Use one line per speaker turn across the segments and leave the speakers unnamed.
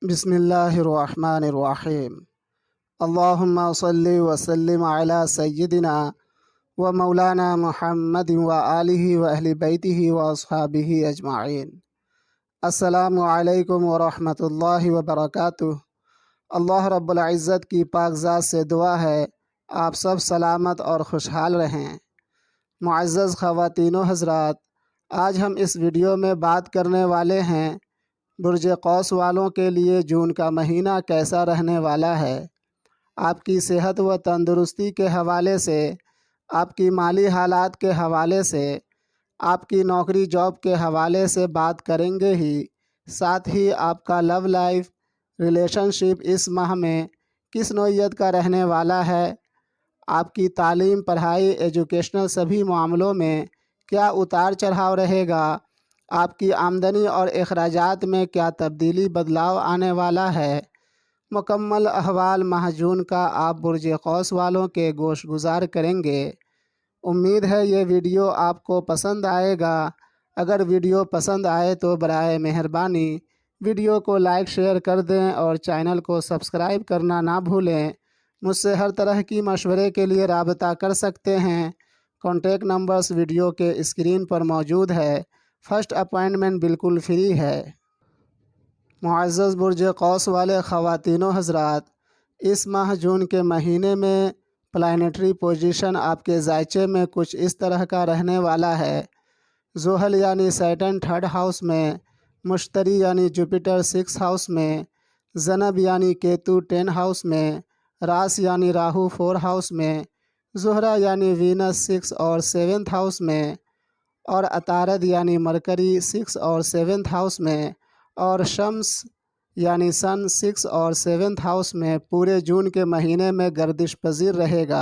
بسم اللہ الرحمن الرحیم۔ اللہم صلی وسلم علی سیدنا و مولانا محمد و آلہ و اہل بیتہ و اصحابہ اجمعین۔ السلام علیکم ورحمۃ اللہ وبرکاتہ۔ اللہ رب العزت کی پاک ذات سے دعا ہے آپ سب سلامت اور خوشحال رہیں۔ معزز خواتین و حضرات، آج ہم اس ویڈیو میں بات کرنے والے ہیں برج قوس والوں کے لیے جون کا مہینہ کیسا رہنے والا ہے۔ آپ کی صحت و تندرستی کے حوالے سے، آپ کی مالی حالات کے حوالے سے، آپ کی نوکری جاب کے حوالے سے بات کریں گے ہی ساتھ ہی آپ کا لو لائف ریلیشن شپ اس ماہ میں کس نوعیت کا رہنے والا ہے، آپ کی تعلیم پڑھائی ایجوکیشنل سبھی معاملوں میں کیا اتار چڑھاؤ رہے گا، آپ کی آمدنی اور اخراجات میں کیا تبدیلی بدلاؤ آنے والا ہے، مکمل احوال ماہ جون کا آپ برج قوس والوں کے گوش گزار کریں گے۔ امید ہے یہ ویڈیو آپ کو پسند آئے گا۔ اگر ویڈیو پسند آئے تو برائے مہربانی ویڈیو کو لائک شیئر کر دیں اور چینل کو سبسکرائب کرنا نہ بھولیں۔ مجھ سے ہر طرح کی مشورے کے لیے رابطہ کر سکتے ہیں۔ کانٹیکٹ نمبرز ویڈیو کے اسکرین پر موجود ہے۔ فرسٹ اپائنٹمنٹ بالکل فری ہے۔ معزز برج قوس والے خواتین و حضرات، اس ماہ جون کے مہینے میں پلانیٹری پوزیشن آپ کے ذائچے میں کچھ اس طرح کا رہنے والا ہے۔ زحل یعنی سیٹن 3rd ہاؤس میں، مشتری یعنی جوپیٹر 6 ہاؤس میں، ذنب یعنی کیتو 10 ہاؤس میں، راس یعنی راہو 4 ہاؤس میں، زہرہ یعنی وینس 6 اور 7 ہاؤس میں، اور عطارد یعنی مرکری 6 اور 7 ہاؤس میں، اور شمس یعنی سن 6 اور 7 ہاؤس میں پورے جون کے مہینے میں گردش پذیر رہے گا۔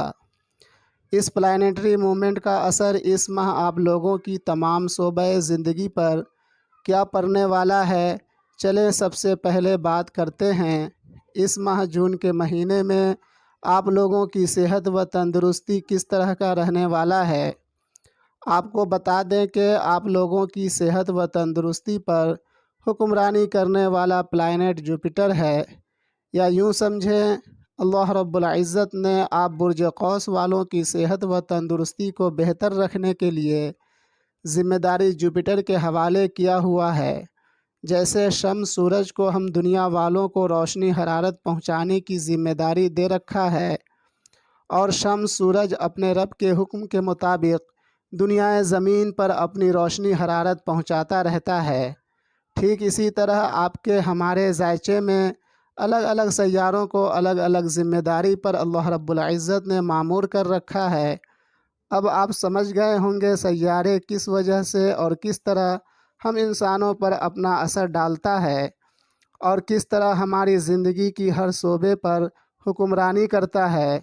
اس پلانیٹری موومنٹ کا اثر اس ماہ آپ لوگوں کی تمام شعبۂ زندگی پر کیا پڑنے والا ہے، چلیں سب سے پہلے بات کرتے ہیں اس ماہ جون کے مہینے میں آپ لوگوں کی صحت و تندرستی کس طرح کا رہنے والا ہے۔ آپ کو بتا دیں کہ آپ لوگوں کی صحت و تندرستی پر حکمرانی کرنے والا پلانیٹ جوپیٹر ہے، یا یوں سمجھیں اللہ رب العزت نے آپ برج قوس والوں کی صحت و تندرستی کو بہتر رکھنے کے لیے ذمہ داری جوپیٹر کے حوالے کیا ہوا ہے۔ جیسے شمس سورج کو ہم دنیا والوں کو روشنی حرارت پہنچانے کی ذمہ داری دے رکھا ہے، اور شمس سورج اپنے رب کے حکم کے مطابق دنیا زمین پر اپنی روشنی حرارت پہنچاتا رہتا ہے۔ ٹھیک اسی طرح آپ کے ہمارے ذائچے میں الگ الگ سیاروں کو الگ الگ ذمہ داری پر اللہ رب العزت نے معمور کر رکھا ہے۔ اب آپ سمجھ گئے ہوں گے سیارے کس وجہ سے اور کس طرح ہم انسانوں پر اپنا اثر ڈالتا ہے، اور کس طرح ہماری زندگی کی ہر شعبے پر حکمرانی کرتا ہے۔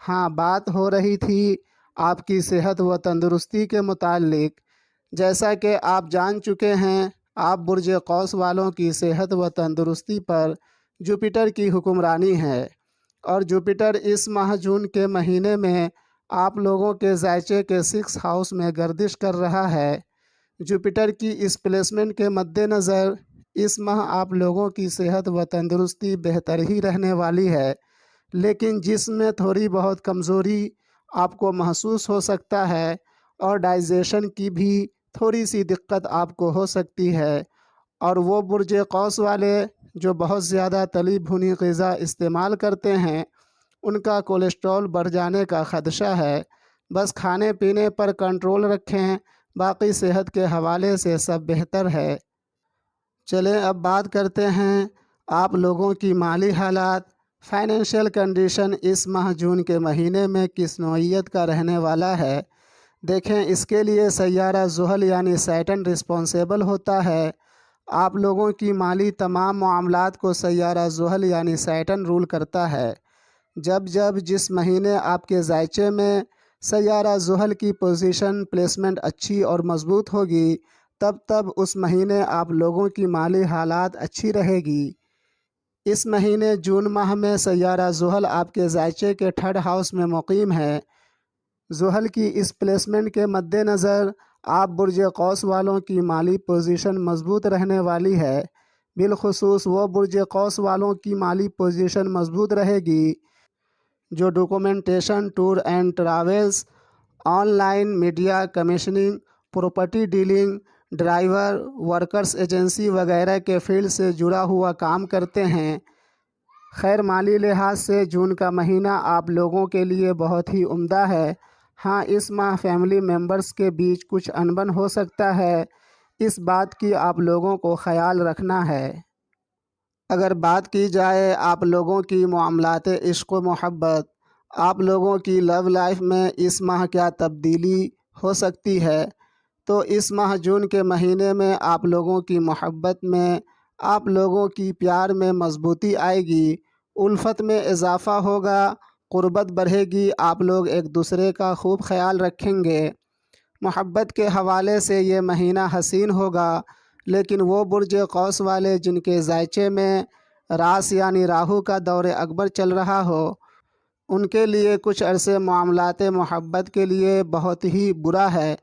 ہاں، بات ہو رہی تھی آپ کی صحت و تندرستی کے متعلق۔ جیسا کہ آپ جان چکے ہیں، آپ برج قوس والوں کی صحت و تندرستی پر جوپیٹر کی حکمرانی ہے، اور جوپیٹر اس ماہ جون کے مہینے میں آپ لوگوں کے ذائچے کے 6 ہاؤس میں گردش کر رہا ہے۔ جوپیٹر کی اس پلیسمنٹ کے مد نظر اس ماہ آپ لوگوں کی صحت و تندرستی بہتر ہی رہنے والی ہے، لیکن جسم میں تھوڑی بہت کمزوری آپ کو محسوس ہو سکتا ہے، اور ڈائجیشن کی بھی تھوڑی سی دقت آپ کو ہو سکتی ہے، اور وہ برج قوس والے جو بہت زیادہ تلی بھنی غذا استعمال کرتے ہیں ان کا کولیسٹرول بڑھ جانے کا خدشہ ہے۔ بس کھانے پینے پر کنٹرول رکھیں، باقی صحت کے حوالے سے سب بہتر ہے۔ چلیں اب بات کرتے ہیں آپ لوگوں کی مالی حالات، فائنینشیل کنڈیشن اس ماہ جون کے مہینے میں کس نوعیت کا رہنے والا ہے۔ دیکھیں، اس کے لیے سیارہ زحل یعنی سیٹن رسپانسیبل ہوتا ہے۔ آپ لوگوں کی مالی تمام معاملات کو سیارہ زحل یعنی سیٹن رول کرتا ہے۔ جب جس مہینے آپ کے ذائچے میں سیارہ زحل کی پوزیشن پلیسمنٹ اچھی اور مضبوط ہوگی، تب اس مہینے آپ لوگوں کی مالی حالات اچھی رہے گی۔ اس مہینے جون ماہ میں سیارہ زحل آپ کے ذائچے کے 3rd ہاؤس میں مقیم ہے۔ زحل کی اس پلیسمنٹ کے مد نظر آپ برج قوس والوں کی مالی پوزیشن مضبوط رہنے والی ہے۔ بالخصوص وہ برج قوس والوں کی مالی پوزیشن مضبوط رہے گی جو documentation, tour and travels, online media commissioning, property dealing, driver, workers agency وغیرہ کے فیلڈ سے جڑا ہوا کام کرتے ہیں۔ خیر مالی لحاظ سے جون کا مہینہ آپ لوگوں کے لیے بہت ہی عمدہ ہے۔ ہاں، اس ماہ فیملی ممبرز کے بیچ کچھ انبن ہو سکتا ہے، اس بات کی آپ لوگوں کو خیال رکھنا ہے۔ اگر بات کی جائے آپ لوگوں کی معاملات عشق و محبت، آپ لوگوں کی لو لائف میں اس ماہ کیا تبدیلی ہو سکتی ہے، تو اس ماہ جون کے مہینے میں آپ لوگوں کی محبت میں، آپ لوگوں کی پیار میں مضبوطی آئے گی، الفت میں اضافہ ہوگا، قربت بڑھے گی، آپ لوگ ایک دوسرے کا خوب خیال رکھیں گے۔ محبت کے حوالے سے یہ مہینہ حسین ہوگا، لیکن وہ برج قوس والے جن کے ذائچے میں راس یعنی راہو کا دور اکبر چل رہا ہو، ان کے لیے کچھ عرصے معاملات محبت کے لیے بہت ہی برا ہے،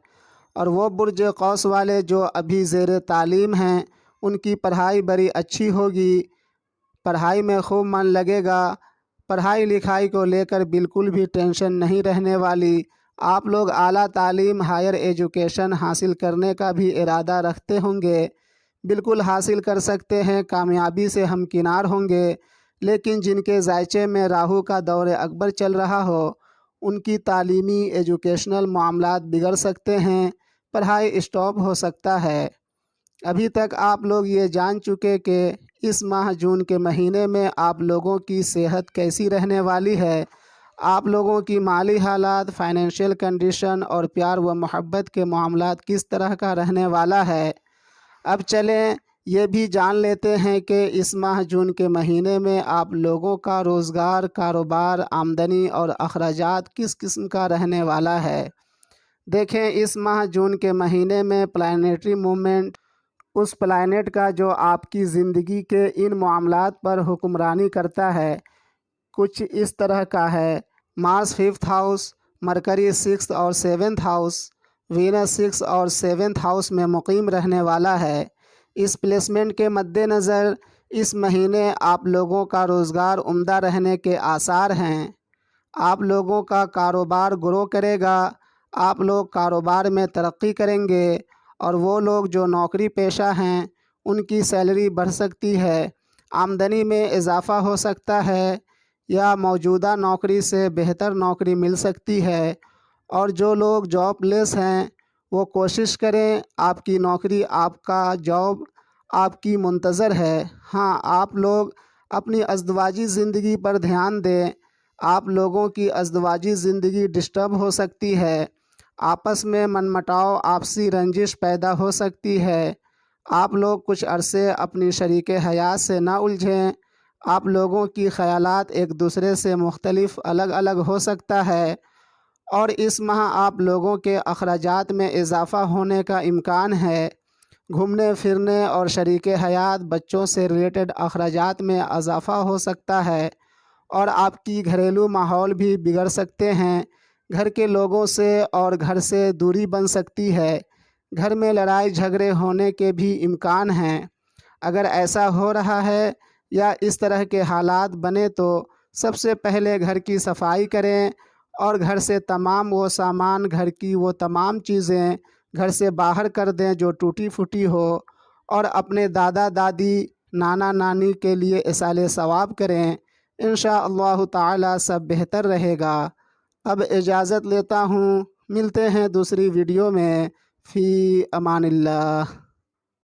اور وہ برج قوس والے جو ابھی زیر تعلیم ہیں ان کی پڑھائی بڑی اچھی ہوگی، پڑھائی میں خوب من لگے گا، پڑھائی لکھائی کو لے کر بالکل بھی ٹینشن نہیں رہنے والی۔ آپ لوگ اعلیٰ تعلیم، ہائر ایجوکیشن حاصل کرنے کا بھی ارادہ رکھتے ہوں گے، بالکل حاصل کر سکتے ہیں، کامیابی سے ہمکنار ہوں گے، لیکن جن کے ذائچے میں راہو کا دور اکبر چل رہا ہو ان کی تعلیمی ایجوکیشنل معاملات بگڑ سکتے ہیں، پڑھائی اسٹاپ ہو سکتا ہے۔ ابھی تک آپ لوگ یہ جان چکے کہ اس ماہ جون کے مہینے میں آپ لوگوں کی صحت کیسی رہنے والی ہے، آپ لوگوں کی مالی حالات، فائنینشیل کنڈیشن اور پیار و محبت کے معاملات کس طرح کا رہنے والا ہے۔ اب چلیں یہ بھی جان لیتے ہیں کہ اس ماہ جون کے مہینے میں آپ لوگوں کا روزگار، کاروبار، آمدنی اور اخراجات کس قسم کا رہنے والا ہے۔ دیکھیں، اس ماہ جون کے مہینے میں پلانیٹری موومنٹ، اس پلانٹ کا جو آپ کی زندگی کے ان معاملات پر حکمرانی کرتا ہے، کچھ اس طرح کا ہے: مارس 5th ہاؤس، مرکری 6th اور 7th ہاؤس، وینس 6th اور 7th ہاؤس میں مقیم رہنے والا ہے۔ اس پلیسمنٹ کے مد نظر اس مہینے آپ لوگوں کا روزگار عمدہ رہنے کے آثار ہیں، آپ لوگوں کا کاروبار گرو کرے گا، آپ لوگ کاروبار میں ترقی کریں گے، اور وہ لوگ جو نوکری پیشہ ہیں ان کی سیلری بڑھ سکتی ہے، آمدنی میں اضافہ ہو سکتا ہے، یا موجودہ نوکری سے بہتر نوکری مل سکتی ہے، اور جو لوگ جاب لیس ہیں وہ کوشش کریں، آپ کی نوکری، آپ کا جاب آپ کی منتظر ہے۔ ہاں، آپ لوگ اپنی ازدواجی زندگی پر دھیان دیں، آپ لوگوں کی ازدواجی زندگی ڈسٹرب ہو سکتی ہے، آپس میں من مٹاؤ، آپسی رنجش پیدا ہو سکتی ہے، آپ لوگ کچھ عرصے اپنی شریک حیات سے نہ الجھیں، آپ لوگوں کی خیالات ایک دوسرے سے مختلف الگ الگ ہو سکتا ہے، اور اس ماہ آپ لوگوں کے اخراجات میں اضافہ ہونے کا امکان ہے، گھومنے پھرنے اور شریک حیات بچوں سے ریلیٹڈ اخراجات میں اضافہ ہو سکتا ہے، اور آپ کی گھریلو ماحول بھی بگڑ سکتے ہیں، گھر کے لوگوں سے اور گھر سے دوری بن سکتی ہے، گھر میں لڑائی جھگڑے ہونے کے بھی امکان ہیں۔ اگر ایسا ہو رہا ہے یا اس طرح کے حالات بنے تو سب سے پہلے گھر کی صفائی کریں، اور گھر سے تمام وہ سامان، گھر کی وہ تمام چیزیں گھر سے باہر کر دیں جو ٹوٹی پھوٹی ہو، اور اپنے دادا دادی، نانا نانی کے لیے ایصال ثواب کریں، انشاءاللہ تعالی سب بہتر رہے گا۔ اب اجازت لیتا ہوں، ملتے ہیں دوسری ویڈیو میں، فی امان اللہ۔